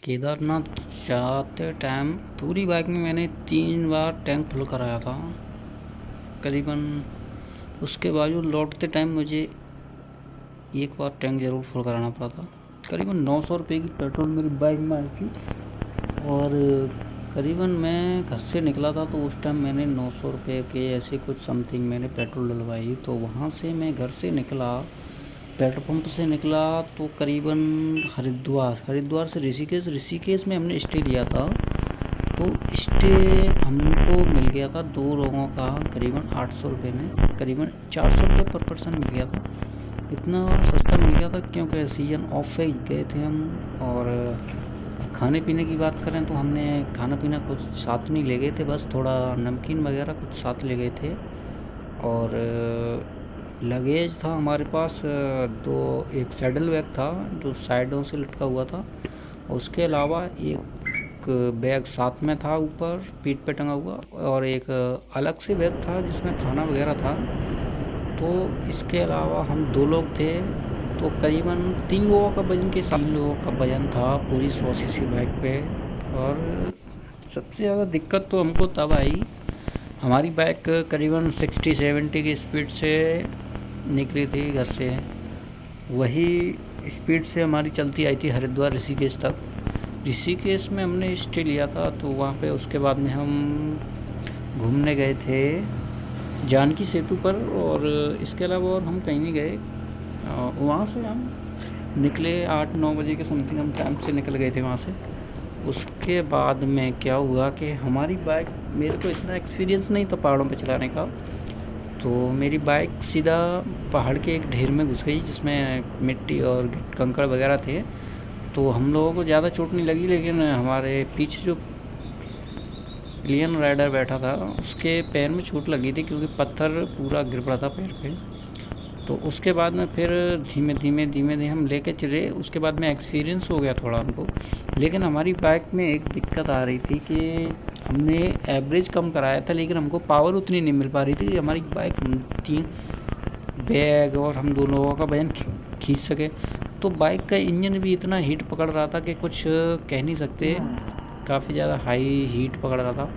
केदारनाथ जाते टाइम पूरी बाइक में मैंने 3 बार टैंक फुल कराया था करीबन। उसके बावजूद लौटते टाइम मुझे एक बार टैंक ज़रूर फुल कराना पड़ा था। करीबन 900 रुपये की पेट्रोल मेरी बाइक में आई थी। और करीबन मैं घर से निकला था तो उस टाइम मैंने 900 रुपये के ऐसे कुछ समथिंग मैंने पेट्रोल डलवाई। तो वहाँ से मैं घर से निकला, पेट्रोल पंप से निकला तो करीबन हरिद्वार से ऋषिकेश में हमने स्टे लिया था। तो स्टे हमको मिल गया था 2 लोगों का करीबन 800 रुपये में, करीबन 400 रुपये पर पर्सन मिल गया था। इतना सस्ता मिल गया था क्योंकि सीजन ऑफ पे गए थे हम। और खाने पीने की बात करें तो हमने खाना पीना कुछ साथ नहीं ले गए थे, बस थोड़ा नमकीन वगैरह कुछ साथ ले गए थे। और लगेज था हमारे पास एक सैडल बैग था जो साइडों से लटका हुआ था। उसके अलावा एक बैग साथ में था ऊपर पीठ पे टंगा हुआ, और एक अलग से बैग था जिसमें खाना वगैरह था। तो इसके अलावा हम 2 लोग थे तो करीबन 3 लोगों का वजन के 3 लोगों का वजन था पूरी 100 सीसी बाइक पे। और सबसे ज़्यादा दिक्कत तो हमको तब आई, हमारी बाइक करीबन 60-70 की स्पीड से निकली थी घर से। वही स्पीड से हमारी चलती आई थी हरिद्वार ऋषिकेश तक। ऋषिकेश में हमने स्टे लिया था तो वहाँ पे उसके बाद में हम घूमने गए थे जानकी सेतु पर। और इसके अलावा और हम कहीं नहीं गए। वहाँ से हम निकले 8-9 बजे के समथिंग, हम टाइम से निकल गए थे वहाँ से। उसके बाद में क्या हुआ कि हमारी बाइक, मेरे को इतना एक्सपीरियंस नहीं था पहाड़ों पे चलाने का, तो मेरी बाइक सीधा पहाड़ के एक ढेर में घुस गई जिसमें मिट्टी और कंकड़ वगैरह थे। तो हम लोगों को ज़्यादा चोट नहीं लगी, लेकिन हमारे पीछे जो पिलियन राइडर बैठा था उसके पैर में चोट लगी थी क्योंकि पत्थर पूरा गिर पड़ा था पैर पे। तो उसके बाद में फिर धीमे धीमे हम लेके चले। उसके बाद में एक्सपीरियंस हो गया थोड़ा हमको। लेकिन हमारी बाइक में एक दिक्कत आ रही थी कि हमने एवरेज कम कराया था लेकिन हमको पावर उतनी नहीं मिल पा रही थी कि हमारी बाइक 3 बैग और हम 2 लोगों का वजन खींच सके। तो बाइक का इंजन भी इतना हीट पकड़ रहा था कि कुछ कह नहीं सकते, काफ़ी ज़्यादा हाई हीट पकड़ रहा था।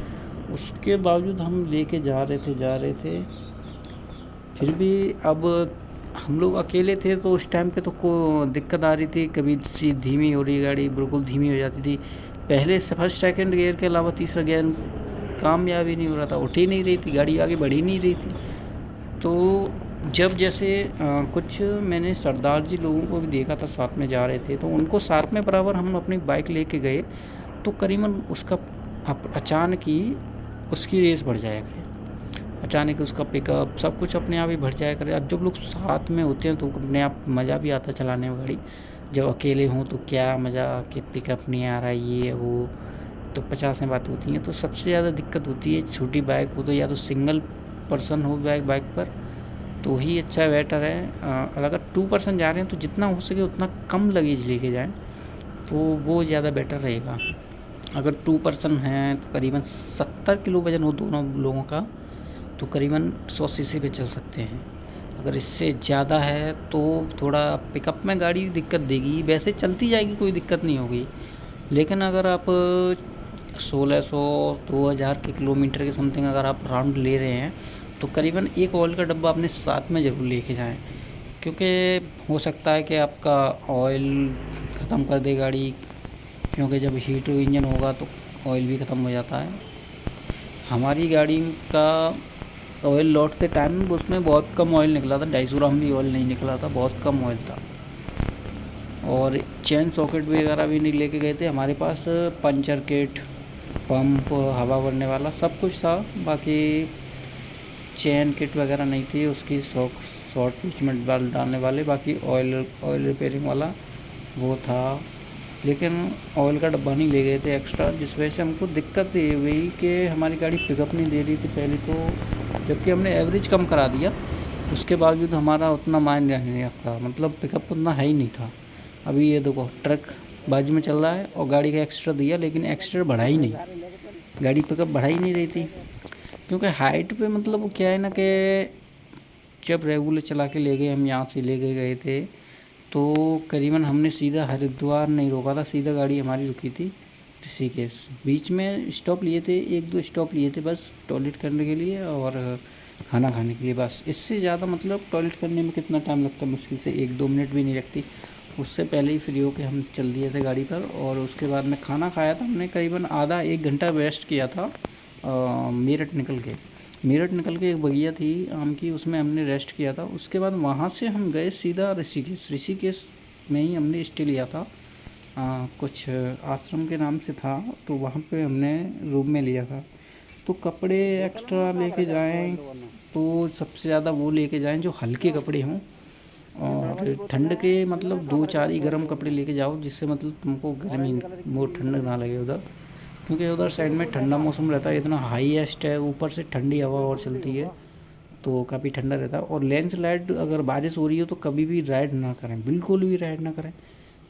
उसके बावजूद हम लेके जा रहे थे। फिर भी अब हम लोग अकेले थे तो उस टाइम पे तो को दिक्कत आ रही थी, कभी सी धीमी हो रही गाड़ी, बिल्कुल धीमी हो जाती थी। पहले से फर्स्ट सेकंड गियर के अलावा तीसरा गियर कामयाब ही नहीं हो रहा था, उठ ही नहीं रही थी गाड़ी, आगे बढ़ ही नहीं रही थी। तो जब जैसे कुछ मैंने सरदार जी लोगों को भी देखा था साथ में जा रहे थे, तो उनको साथ में बराबर हम अपनी बाइक लेके गए तो करीबन उसका अचानक ही उसकी रेस बढ़ जाया करे, अचानक उसका पिकअप सब कुछ अपने आप ही बढ़ जाया करे। अब जब लोग साथ में होते हैं तो अपने आप मज़ा भी आता है चलाने में गाड़ी। जब अकेले हों तो क्या मज़ा कि पिकअप नहीं आ रहा है ये वो, तो 50 में बात होती है। तो सबसे ज़्यादा दिक्कत होती है छोटी बाइक हो तो या तो सिंगल पर्सन हो बाइक पर तो ही अच्छा बेटर है। अगर 2 पर्सन जा रहे हैं तो जितना हो सके उतना कम लगेज लेके जाएं तो वो ज़्यादा बेटर रहेगा। अगर 2 पर्सन हैं तो करीबन 70 किलो वज़न हो दोनों लोगों का तो करीबन 100 सीसी पे चल सकते हैं। अगर इससे ज़्यादा है तो थोड़ा पिकअप में गाड़ी दिक्कत देगी, वैसे चलती जाएगी कोई दिक्कत नहीं होगी। लेकिन अगर आप 1600-2000 के किलोमीटर के समथिंग अगर आप राउंड ले रहे हैं तो करीबन एक ऑयल का डब्बा अपने साथ में ज़रूर लेके जाएं, क्योंकि हो सकता है कि आपका ऑयल ख़त्म कर दे गाड़ी, क्योंकि जब हीट इंजन होगा तो ऑयल भी ख़त्म हो जाता है। हमारी गाड़ी का ऑयल लौटते टाइम उसमें बहुत कम ऑयल निकला था, 250 ग्राम भी ऑयल नहीं निकला था, बहुत कम ऑयल था। और चेन सॉकेट वगैरह भी नहीं लेके गए थे, हमारे पास पंचर किट, पंप, हवा भरने वाला सब कुछ था, बाकी चेन किट वगैरह नहीं थी, उसकी शॉर्ट पिचमेंट वाल डालने वाले, बाकी ऑयल रिपेयरिंग वाला वो था। लेकिन ऑयल का डब्बा नहीं ले गए थे एक्स्ट्रा, जिस वजह से हमको दिक्कत ये हुई कि हमारी गाड़ी पिकअप नहीं दे रही थी पहले तो, जबकि हमने एवरेज कम करा दिया उसके बावजूद हमारा उतना मायने नहीं रखता, मतलब पिकअप उतना है ही नहीं था। अभी ये देखो ट्रक बाजू में चल रहा है और गाड़ी का एक्स्ट्रा दिया लेकिन एक्स्ट्रा बढ़ा ही नहीं, गाड़ी पिकअप बढ़ा ही नहीं रही थी। क्योंकि हाइट पे मतलब वो क्या है ना कि जब रेगुलर चला के ले गए, हम यहाँ से ले के गए थे तो करीबन हमने सीधा हरिद्वार नहीं रोका था, सीधा गाड़ी हमारी रुकी थी ऋषिकेश। बीच में स्टॉप लिए थे, 1-2 स्टॉप लिए थे बस टॉयलेट करने के लिए और खाना खाने के लिए बस। इससे ज़्यादा मतलब टॉयलेट करने में कितना टाइम लगता है, मुश्किल से 1-2 मिनट भी नहीं लगती। उससे पहले ही फ्री होके हम चल दिए थे गाड़ी पर। और उसके बाद में खाना खाया था हमने, करीबन आधा 1 घंटा रेस्ट किया था। मेरठ निकल के एक बगिया थी आम की, उसमें हमने रेस्ट किया था। उसके बाद वहाँ से हम गए सीधा ऋषिकेश में ही हमने स्टे लिया था। कुछ आश्रम के नाम से था, तो वहाँ पे हमने रूम में लिया था। तो कपड़े एक्स्ट्रा लेके जाएं तो सबसे ज़्यादा वो लेके जाएं जो हल्के कपड़े हों, और ठंड के मतलब 2-4 ही गर्म कपड़े लेके जाओ, जिससे मतलब तुमको गर्मी वो ठंड ना लगे उधर, क्योंकि उधर साइड में ठंडा मौसम रहता है, इतना हाईएस्ट है, ऊपर से ठंडी हवा और चलती है, तो काफ़ी ठंडा रहता है। और लैंडस्लाइड अगर बारिश हो रही हो तो कभी भी राइड ना करें, बिल्कुल भी राइड ना करें।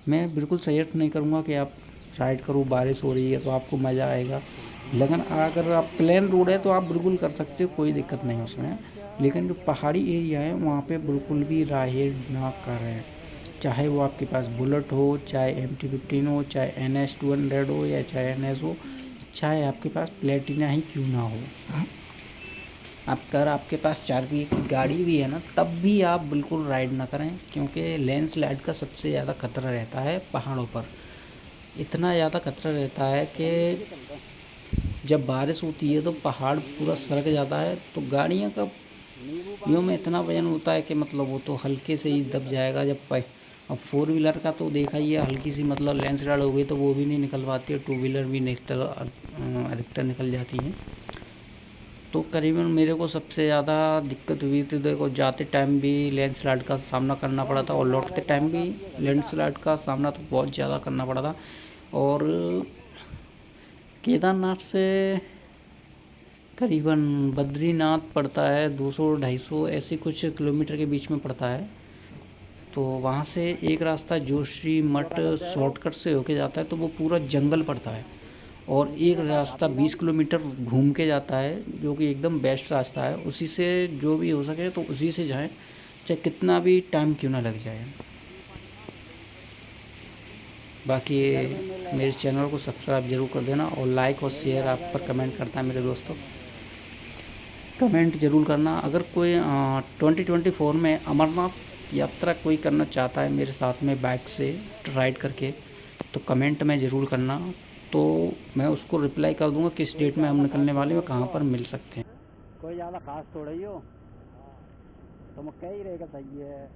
मैं बिल्कुल सजेस्ट नहीं करूँगा कि आप राइड करो, बारिश हो रही है तो आपको मज़ा आएगा। लेकिन अगर आप प्लेन रोड है तो आप बिल्कुल कर सकते हो, कोई दिक्कत नहीं उसमें। लेकिन जो पहाड़ी एरिया है वहाँ पे बिल्कुल भी राइड ना करें, चाहे वो आपके पास बुलेट हो, चाहे MT-15 हो, चाहे NS 200 हो, या चाहे NS हो, चाहे आपके पास प्लेटिना ही क्यों ना हो। अगर आपके पास 4 पहिए की गाड़ी भी है ना, तब भी आप बिल्कुल राइड ना करें, क्योंकि लैंडस्लाइड का सबसे ज़्यादा खतरा रहता है पहाड़ों पर। इतना ज़्यादा खतरा रहता है कि जब बारिश होती है तो पहाड़ पूरा सरक जाता है, तो गाड़ियों का यूँ में इतना वजन होता है कि मतलब वो तो हल्के से ही दब जाएगा। अब 4 व्हीलर का तो देखा ही है, हल्की सी मतलब लैंडस्लाइड हो गई तो वो भी नहीं निकल पाती है, 2 व्हीलर भी अधिकतर निकल जाती हैं। तो करीबन मेरे को सबसे ज़्यादा दिक्कत हुई थी, देखो जाते टाइम भी लैंडस्लाइड का सामना करना पड़ा था, और लौटते टाइम भी लैंडस्लाइड का सामना तो बहुत ज़्यादा करना पड़ा था। और केदारनाथ से करीबन बद्रीनाथ पड़ता है 200-250 ऐसे कुछ किलोमीटर के बीच में पड़ता है। तो वहाँ से एक रास्ता जोशी मठ शॉर्टकट से होके जाता है, तो वो पूरा जंगल पड़ता है। और एक रास्ता 20 किलोमीटर घूम के जाता है, जो कि एकदम बेस्ट रास्ता है। उसी से जो भी हो सके तो उसी से जाएं, चाहे कितना भी टाइम क्यों ना लग जाए। बाकी मेरे चैनल को सब्सक्राइब ज़रूर कर देना, और लाइक और शेयर आप पर कमेंट करता है मेरे दोस्तों, कमेंट ज़रूर करना। अगर कोई 2024 में अमरनाथ यात्रा कोई करना चाहता है मेरे साथ में बाइक से राइड करके, तो कमेंट में ज़रूर करना, तो मैं उसको रिप्लाई कर दूंगा किस डेट में हम निकलने वाले हैं, कहाँ पर मिल सकते हैं। कोई ज़्यादा खास थोड़ा ही हो, तो मैं कह ही रहेगा सही है।